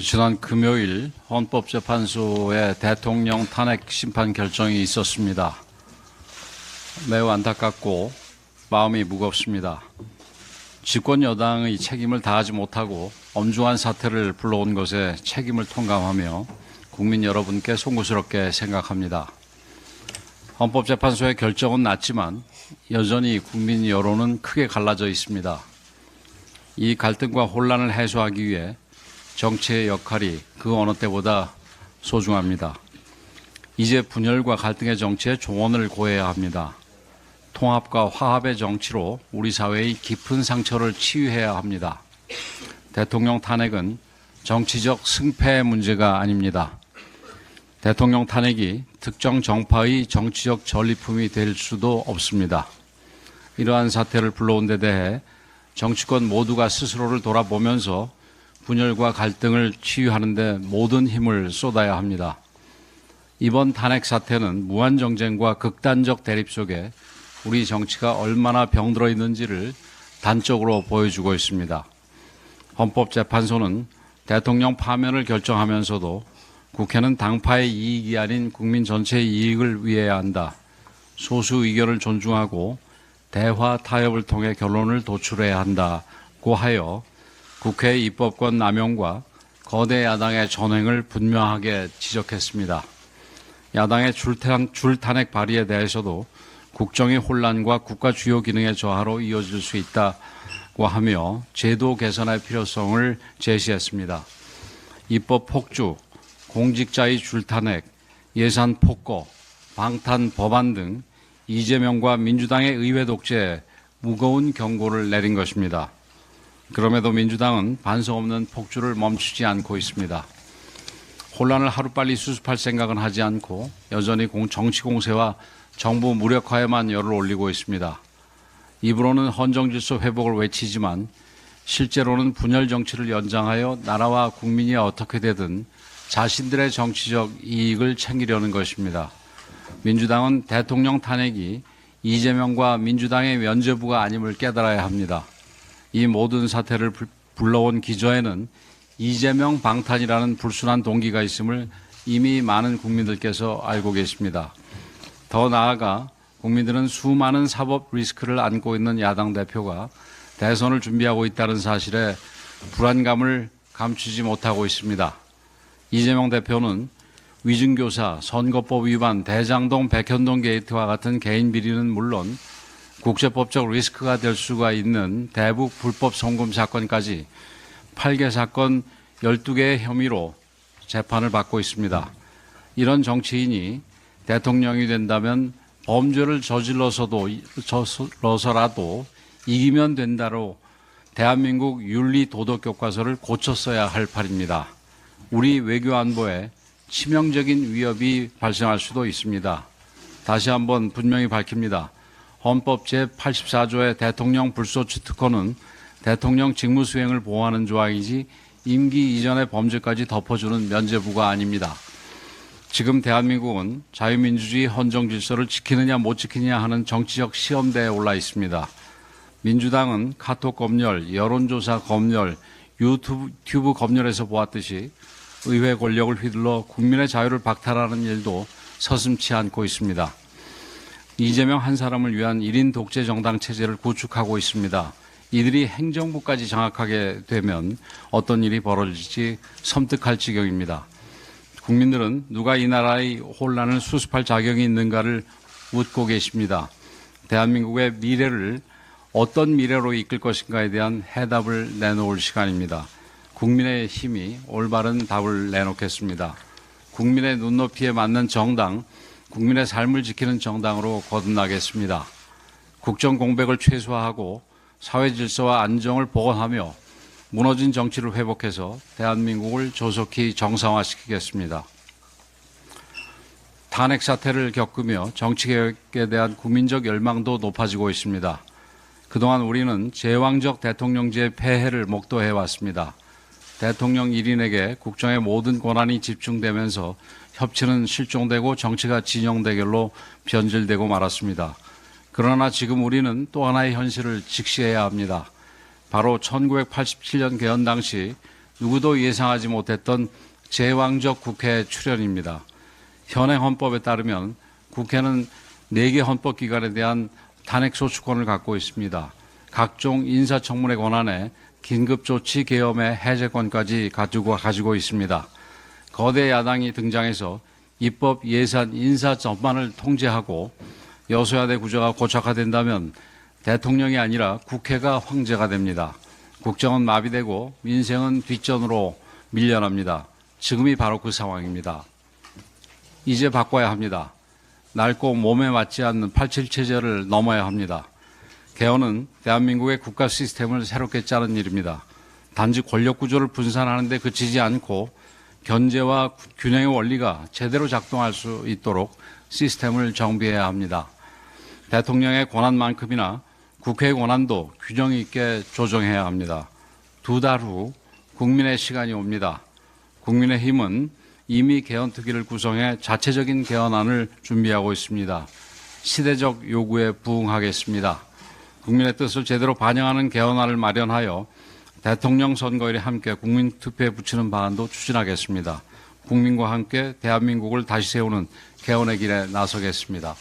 지난 금요일 헌법재판소의 대통령 탄핵 심판 결정이 있었습니다. 매우 안타깝고 마음이 무겁습니다. 집권 여당의 책임을 다하지 못하고 엄중한 사태를 불러온 것에 책임을 통감하며 국민 여러분께 송구스럽게 생각합니다. 헌법재판소의 결정은 났지만 여전히 국민 여론은 크게 갈라져 있습니다. 이 갈등과 혼란을 해소하기 위해 정치의 역할이 그 어느 때보다 소중합니다. 이제 분열과 갈등의 정치에 종언을 고해야 합니다. 통합과 화합의 정치로 우리 사회의 깊은 상처를 치유해야 합니다. 대통령 탄핵은 정치적 승패의 문제가 아닙니다. 대통령 탄핵이 특정 정파의 정치적 전리품이 될 수도 없습니다. 이러한 사태를 불러온 데 대해 정치권 모두가 스스로를 돌아보면서 분열과 갈등을 치유하는 데 모든 힘을 쏟아야 합니다. 이번 탄핵 사태는 무한정쟁과 극단적 대립 속에 우리 정치가 얼마나 병들어 있는지를 단적으로 보여주고 있습니다. 헌법재판소는 대통령 파면을 결정하면서도 국회는 당파의 이익이 아닌 국민 전체의 이익을 위해야 한다. 소수 의견을 존중하고 대화 타협을 통해 결론을 도출해야 한다고 하여 국회의 입법권 남용과 거대 야당의 전횡을 분명하게 지적했습니다. 야당의 줄탄핵 발의에 대해서도 국정의 혼란과 국가 주요 기능의 저하로 이어질 수 있다고 하며 제도 개선의 필요성을 제시했습니다. 입법 폭주, 공직자의 줄탄핵, 예산 폭거, 방탄 법안 등 이재명과 민주당의 의회 독재에 무거운 경고를 내린 것입니다. 그럼에도 민주당은 반성 없는 폭주를 멈추지 않고 있습니다. 혼란을 하루빨리 수습할 생각은 하지 않고 여전히 정치 공세와 정부 무력화에만 열을 올리고 있습니다. 입으로는 헌정질서 회복을 외치지만 실제로는 분열 정치를 연장하여 나라와 국민이 어떻게 되든 자신들의 정치적 이익을 챙기려는 것입니다. 민주당은 대통령 탄핵이 이재명과 민주당의 면죄부가 아님을 깨달아야 합니다. 이 모든 사태를 불러온 기저에는 이재명 방탄이라는 불순한 동기가 있음을 이미 많은 국민들께서 알고 계십니다. 더 나아가 국민들은 수많은 사법 리스크를 안고 있는 야당 대표가 대선을 준비하고 있다는 사실에 불안감을 감추지 못하고 있습니다. 이재명 대표는 위증교사, 선거법 위반, 대장동, 백현동 게이트와 같은 개인 비리는 물론 국제법적 리스크가 될 수가 있는 대북 불법 송금 사건까지 8개 사건 12개의 혐의로 재판을 받고 있습니다. 이런 정치인이 대통령이 된다면 범죄를 저질러서라도 이기면 된다로 대한민국 윤리 도덕 교과서를 고쳤어야 할 판입니다. 우리 외교 안보에 치명적인 위협이 발생할 수도 있습니다. 다시 한번 분명히 밝힙니다. 헌법 제84조의 대통령 불소추 특권은 대통령 직무수행을 보호하는 조항이지 임기 이전의 범죄까지 덮어주는 면죄부가 아닙니다. 지금 대한민국은 자유민주주의 헌정질서를 지키느냐 못 지키느냐 하는 정치적 시험대에 올라 있습니다. 민주당은 카톡 검열, 여론조사 검열, 유튜브 검열에서 보았듯이 의회 권력을 휘둘러 국민의 자유를 박탈하는 일도 서슴지 않고 있습니다. 이재명 한 사람을 위한 1인 독재 정당 체제를 구축하고 있습니다. 이들이 행정부까지 장악하게 되면 어떤 일이 벌어질지 섬뜩할 지경입니다. 국민들은 누가 이 나라의 혼란을 수습할 자격이 있는가를 묻고 계십니다. 대한민국의 미래를 어떤 미래로 이끌 것인가에 대한 해답을 내놓을 시간입니다. 국민의 힘이 올바른 답을 내놓겠습니다. 국민의 눈높이에 맞는 정당, 국민의 삶을 지키는 정당으로 거듭나겠습니다. 국정 공백을 최소화하고 사회 질서와 안정을 복원하며 무너진 정치를 회복해서 대한민국을 조속히 정상화시키겠습니다. 탄핵 사태를 겪으며 정치개혁에 대한 국민적 열망도 높아지고 있습니다. 그동안 우리는 제왕적 대통령제의 폐해를 목도해왔습니다. 대통령 1인에게 국정의 모든 권한이 집중되면서 협치는 실종되고 정치가 진영 대결로 변질되고 말았습니다. 그러나 지금 우리는 또 하나의 현실을 직시해야 합니다. 바로 1987년 개헌 당시 누구도 예상하지 못했던 제왕적 국회 출현입니다. 현행 헌법에 따르면 국회는 4개 헌법기관에 대한 탄핵소추권을 갖고 있습니다. 각종 인사청문회 권한에 긴급조치 계엄의 해제권까지 가지고 있습니다. 거대 야당이 등장해서 입법, 예산, 인사 전반을 통제하고 여소야대 구조가 고착화된다면 대통령이 아니라 국회가 황제가 됩니다. 국정은 마비되고 민생은 뒷전으로 밀려납니다. 지금이 바로 그 상황입니다. 이제 바꿔야 합니다. 낡고 몸에 맞지 않는 87 체제를 넘어야 합니다. 개헌은 대한민국의 국가 시스템을 새롭게 짜는 일입니다. 단지 권력 구조를 분산하는 데 그치지 않고 견제와 균형의 원리가 제대로 작동할 수 있도록 시스템을 정비해야 합니다. 대통령의 권한만큼이나 국회의 권한도 균형 있게 조정해야 합니다. 2달 후 국민의 시간이 옵니다. 국민의힘은 이미 개헌특위를 구성해 자체적인 개헌안을 준비하고 있습니다. 시대적 요구에 부응하겠습니다. 국민의 뜻을 제대로 반영하는 개헌안을 마련하여 대통령 선거일에 함께 국민투표에 붙이는 방안도 추진하겠습니다. 국민과 함께 대한민국을 다시 세우는 개헌의 길에 나서겠습니다.